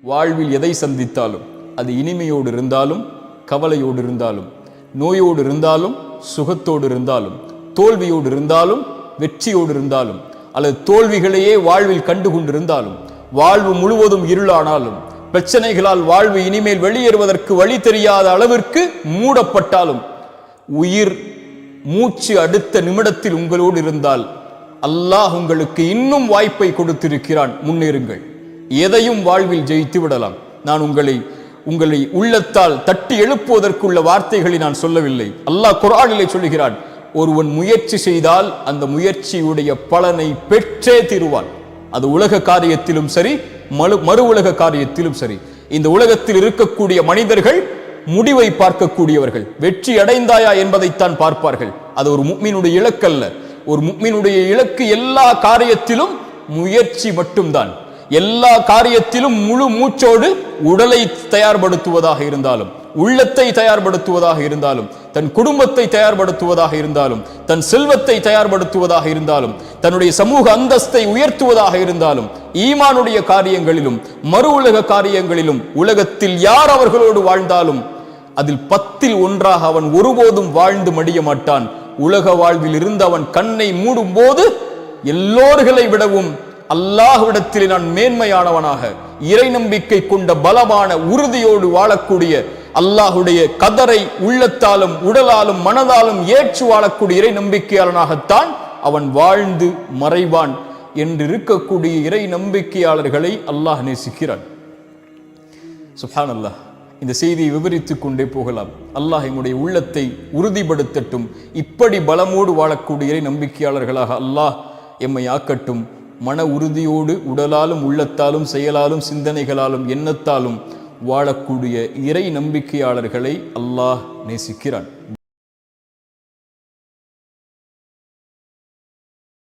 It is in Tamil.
வாழ்வில் எதை சந்தித்தாலும் அது இனிமையோடு இருந்தாலும் கவலையோடு இருந்தாலும் நோயோடு இருந்தாலும் சுகத்தோடு இருந்தாலும் தோல்வியோடு இருந்தாலும் வெற்றியோடு இருந்தாலும் அல்லது தோல்விகளையே வாழ்வில் கண்டு கொண்டிருந்தாலும் வாழ்வு முழுவதும் இருளானாலும் பிரச்சனைகளால் வாழ்வு இனிமேல் வெளியேறுவதற்கு வழி தெரியாத அளவிற்கு மூடப்பட்டாலும் உயிர் மூச்சு அடுத்த நிமிடத்தில் உங்களோடு இருந்தால் அல்லாஹ் உங்களுக்கு இன்னும் வாய்ப்பை கொடுத்திருக்கிறான். முன்னேறுங்கள். எதையும் வாழ்வில் ஜெயித்து விடலாம். நான் உங்களை உள்ளத்தால் தட்டி எழுப்புவதற்குள்ள வார்த்தைகளை நான் சொல்லவில்லை. அல்லாஹ் குர்ஆனிலே சொல்லுகிறான், ஒருவன் முயற்சி செய்தால் அந்த முயற்சியுடைய பலனை பெற்றே தீருவான். அது உலக காரியத்திலும் சரி, மறு உலக காரியத்திலும் சரி. இந்த உலகத்தில் இருக்கக்கூடிய மனிதர்கள் முடிவை பார்க்கக்கூடியவர்கள். வெற்றி அடைந்தாயா என்பதைத்தான் பார்ப்பார்கள். அது ஒரு முஃமினுடைய இலக்கல்ல. ஒரு முஃமினுடைய இலக்கு எல்லா காரியத்திலும் முயற்சி மட்டும்தான். எல்லா காரியத்திலும் முழு மூச்சோடு உடலை தயார்படுத்துவதாக இருந்தாலும், உள்ளத்தை தயார்படுத்துவதாக இருந்தாலும், தன் குடும்பத்தை தயார்படுத்துவதாக இருந்தாலும், தன் செல்வத்தை தயார்படுத்துவதாக இருந்தாலும், தன்னுடைய சமூக அந்தஸ்தை உயர்த்துவதாக இருந்தாலும், ஈமானுடைய காரியங்களிலும் மறு உலக காரியங்களிலும் உலகத்தில் யார் அவர்களோடு வாழ்ந்தாலும் அதில் 10ல் 1 அவன் ஒருபோதும் வாழ்ந்து மடிய மாட்டான். உலக வாழ்வில் இருந்து அவன் கண்ணை மூடும் போது எல்லோர்களை விடவும் அல்லாஹ்விடத்திலே நான் மேன்மையானவனாக, இறை நம்பிக்கை கொண்ட பலமான உறுதியோடு வாழக்கூடிய, அல்லாஹுடைய கதரை உள்ளத்தாலும் உடலாலும் மனதாலும் ஏற்று வாழக்கூடிய இறை நம்பிக்கையாளனாகத்தான் அவன் வாழ்ந்து மறைவான் என்று இருக்கக்கூடிய இறை நம்பிக்கையாளர்களை அல்லாஹ் நேசிக்கிறான். சுப்ஹானல்லாஹ். இந்த செய்தியை விவரித்துக் கொண்டே போகலாம். அல்லாஹ் எங்களுடைய உள்ளத்தை உறுதிப்படுத்தட்டும். இப்படி பலமோடு வாழக்கூடிய இறை நம்பிக்கையாளர்களாக அல்லாஹ் எம்மை ஆக்கட்டும். மன உறுதியோடு உடலாலும் உள்ளத்தாலும் செயலாலும் சிந்தனைகளாலும் எண்ணத்தாலும் வாழக்கூடிய இறை நம்பிக்கையாளர்களை அல்லாஹ் நேசிக்கிறான்.